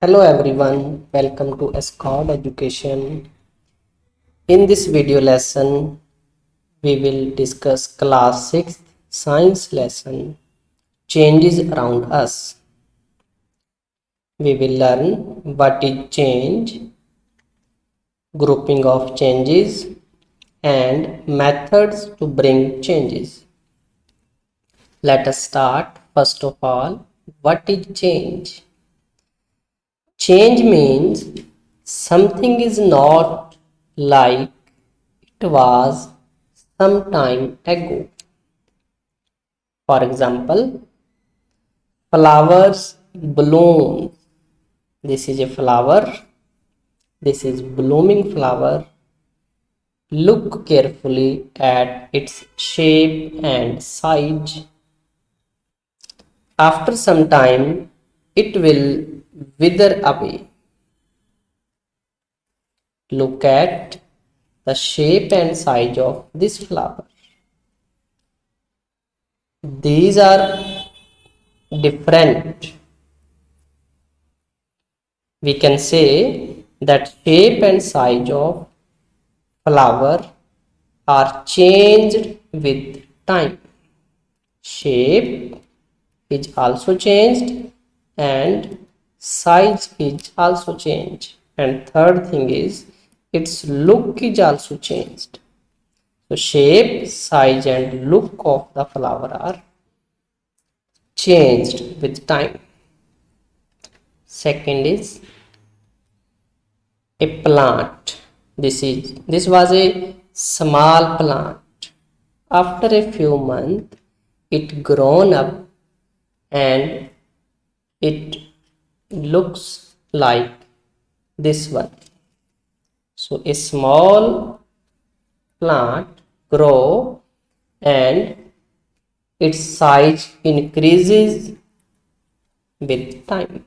Hello everyone, welcome to ESCOD Education. In this video lesson, we will discuss class 6th science lesson changes around us. We will learn what is change, grouping of changes, and methods to bring changes. Let us start. First of all, what is change? Change means something is not like it was some time ago. For example, flowers bloom. This is a flower. This is blooming flower. Look carefully at its shape and size. After some time, it will wither away. Look at the shape and size of this flower. These are different. We can say that shape and size of flower are changed with time. Shape is also changed and size is also changed. And third thing is its look is also changed. So shape, size and look of the flower are changed with time. Second is a plant. This was a small plant. After a few months, it grown up and it looks like this one. So a small plant grow and its size increases with time.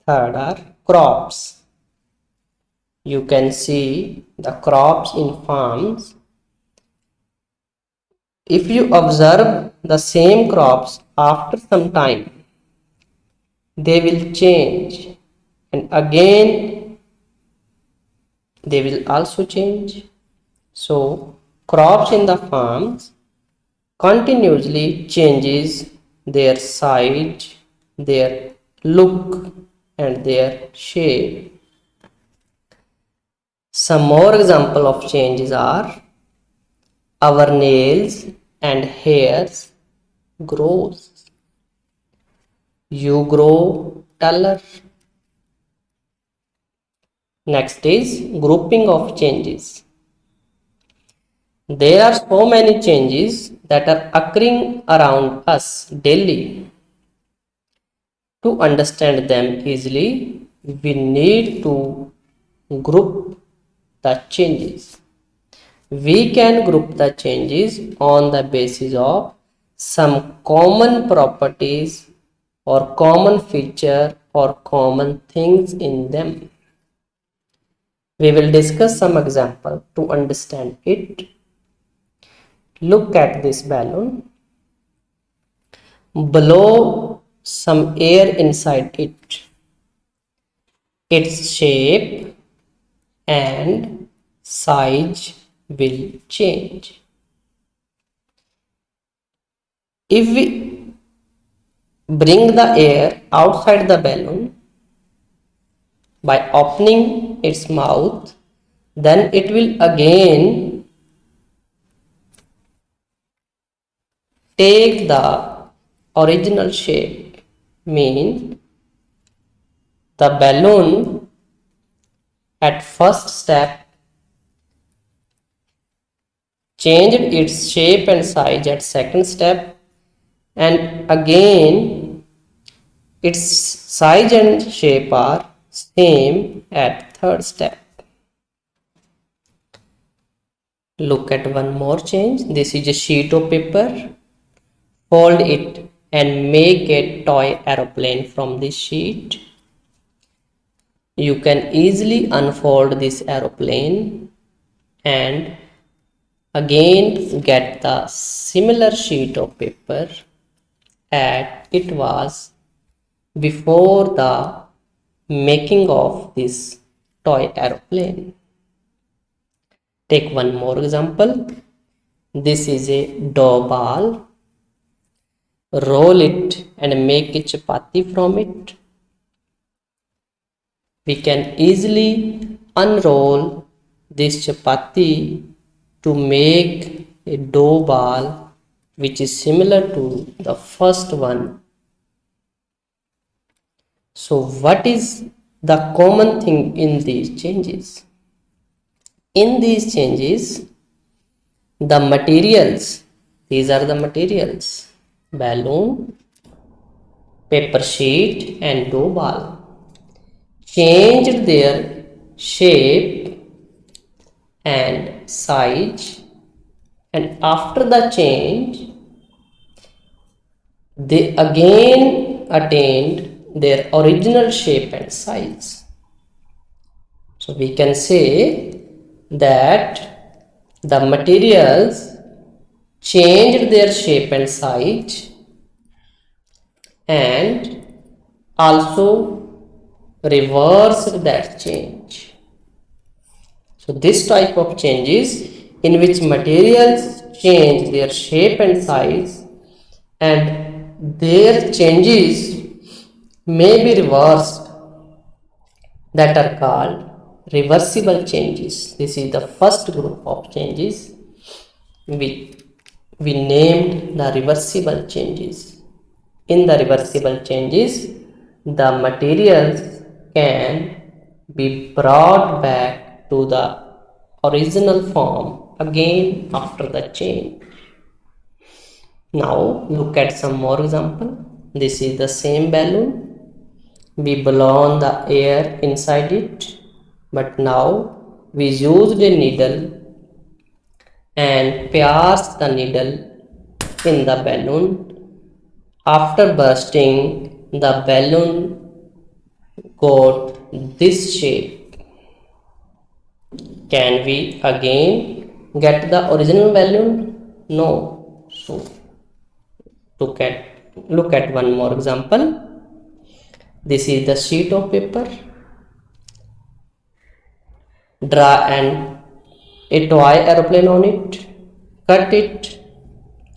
Third are crops. You can see the crops in farms. If you observe the same crops after some time, they will change and again they will also change. So crops in the farms continuously changes their size, their look and their shape. Some more example of changes are our nails and hairs grows. You grow taller. Next is grouping of changes. There are so many changes that are occurring around us daily. To understand them easily, we need to group the changes. We can group the changes on the basis of some common properties or common feature or common things in them. We will discuss some example to understand it. Look at this balloon. Blow some air inside it. Its shape and size will change. If we bring the air outside the balloon by opening its mouth, then it will again take the original shape. Mean the balloon at first step changed its shape and size at second step, and again its size and shape are same at third step. Look at one more change. This is a sheet of paper. Fold it and make a toy aeroplane from this sheet. You can easily unfold this aeroplane and again get the similar sheet of paper as it was before the making of this toy aeroplane. Take one more example. This is a dough ball. Roll it and make a chapati from it. We can easily unroll this chapati to make a dough ball which is similar to the first one. So what is the common thing in these changes? In these changes, the materials, these are the materials, balloon, paper sheet and dough ball, changed their shape and size, and after the change they again attained their original shape and size. So we can say that the materials changed their shape and size and also reversed that change. So this type of changes in which materials change their shape and size and their changes may be reversed, that are called reversible changes. This is the first group of changes we named the reversible changes. In the reversible changes, the materials can be brought back to the original form again after the change. Now look at some more example. This is the same balloon. We blown the air inside it, but now we used a needle and pierced the needle in the balloon. After bursting, the balloon got this shape. Can we again get the original balloon? No. So look at one more example. This is the sheet of paper. Draw a toy aeroplane on it. Cut it.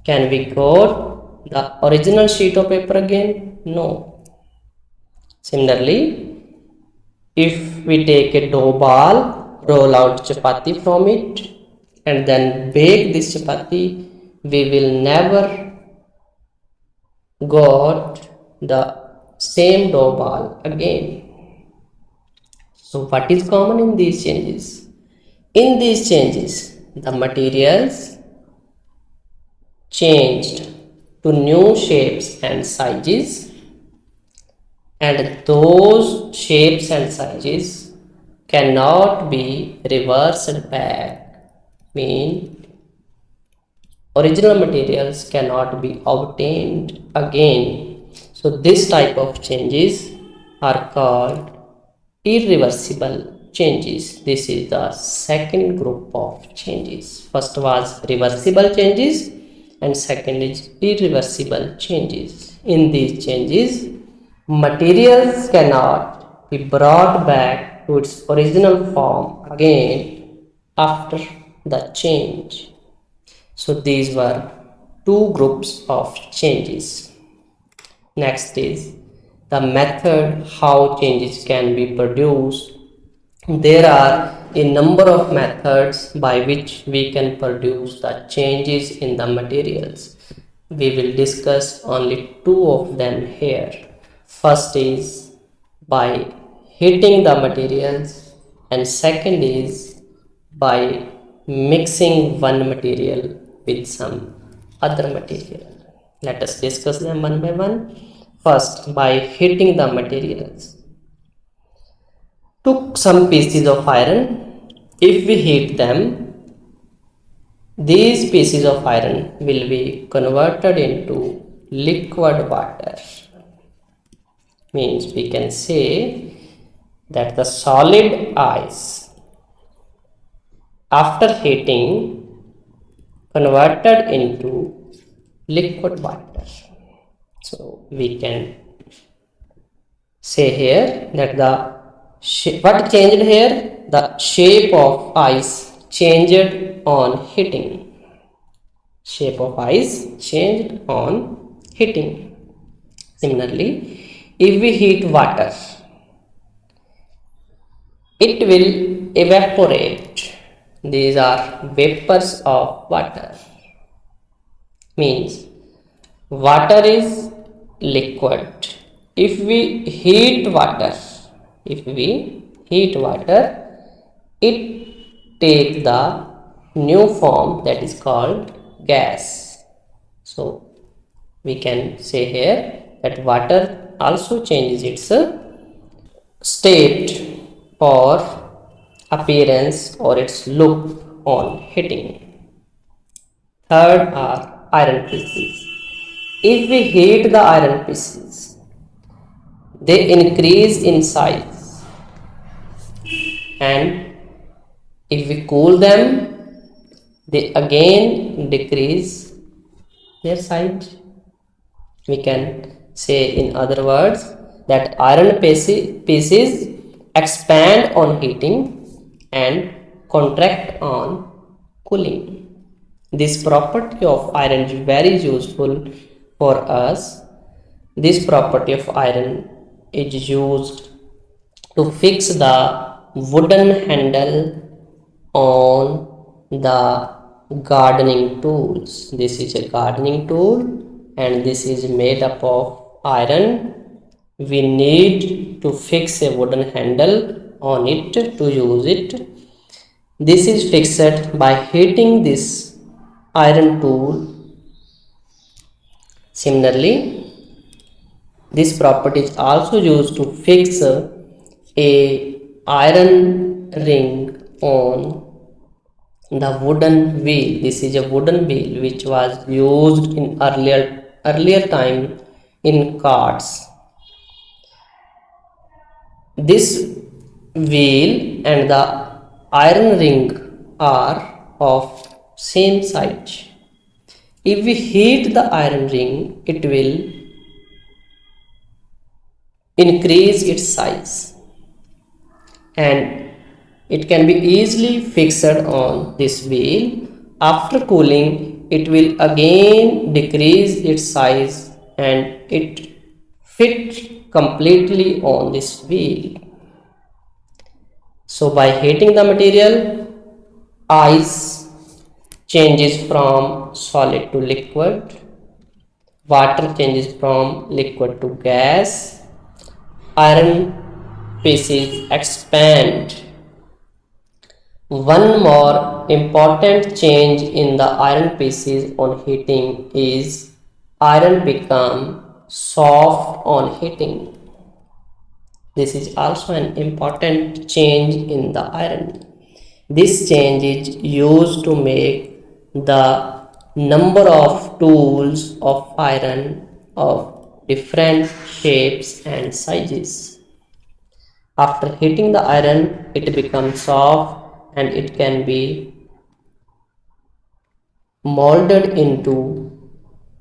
Can we got the original sheet of paper again? No. Similarly, if we take a dough ball, roll out chapati from it, and then bake this chapati, we will never got the same dough ball again. So what is common in these changes? In these changes, the materials changed to new shapes and sizes, and those shapes and sizes cannot be reversed back. Mean original materials cannot be obtained again. So this type of changes are called irreversible changes. This is the second group of changes. First was reversible changes and second is irreversible changes. In these changes, materials cannot be brought back to its original form again after the change. So these were two groups of changes. Next is the method how changes can be produced. There are a number of methods by which we can produce the changes in the materials. We will discuss only two of them here. First is by heating the materials, and second is by mixing one material with some other material. Let us discuss them one by one. First, by heating the materials. Took some pieces of iron. If we heat them, these pieces of iron will be converted into liquid water. Means we can say that the solid ice, after heating, converted into liquid water. So we can say here that the what changed here? The shape of ice changed on heating. Shape of ice changed on heating. Similarly, if we heat water, it will evaporate. These are vapors of water. Means water is liquid. If we heat water, it takes the new form that is called gas. So we can say here that water also changes its state or appearance or its look on heating. Third are iron pieces. If we heat the iron pieces, they increase in size, and if we cool them, they again decrease their size. We can say in other words that iron pieces expand on heating and contract on cooling. This property of iron is very useful for us. This property of iron is used to fix the wooden handle on the gardening tools. This is a gardening tool and this is made up of iron. We need to fix a wooden handle on it to use it. This is fixed by heating this iron tool. Similarly, this property is also used to fix a iron ring on the wooden wheel. This is a wooden wheel which was used in earlier time in carts. This wheel and the iron ring are of same size. If we heat the iron ring, it will increase its size and it can be easily fixed on this wheel. After cooling, it will again decrease its size and it fits completely on this wheel. So by heating the material, ice changes from solid to liquid, water changes from liquid to gas, iron pieces expand. One more important change in the iron pieces on heating is iron become soft on heating. This is also an important change in the iron. This change is used to make the number of tools of iron of different shapes and sizes. After heating the iron, it becomes soft and it can be molded into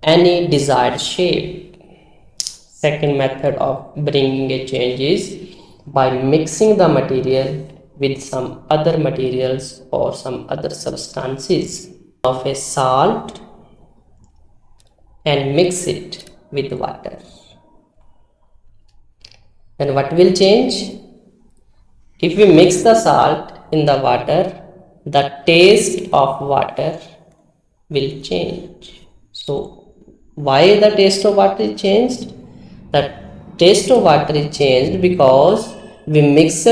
any desired shape. Second method of bringing a change is by mixing the material with some other materials or some other substances of a salt and mix it with water. Then what will change? If we mix the salt in the water, the taste of water will change. So why the taste of water is changed? The taste of water is changed because we mixed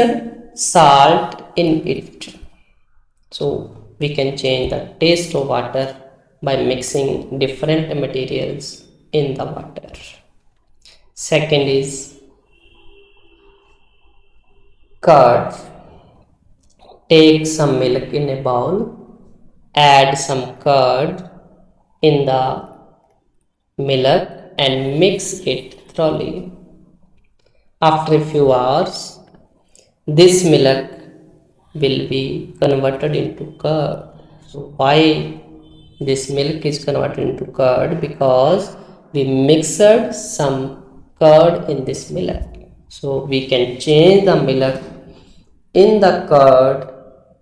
salt in it. So we can change the taste of water by mixing different materials in the water. Second is curd. Take some milk in a bowl, add some curd in the milk and mix it thoroughly. After a few hours, this milk will be converted into curd. So why this milk is converted into curd? Because we mixed some curd in this milk. So we can change the milk in the curd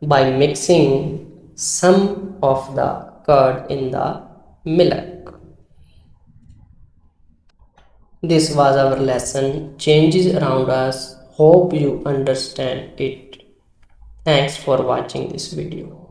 by mixing some of the curd in the milk. This was our lesson, changes around us. Hope you understand it. Thanks for watching this video.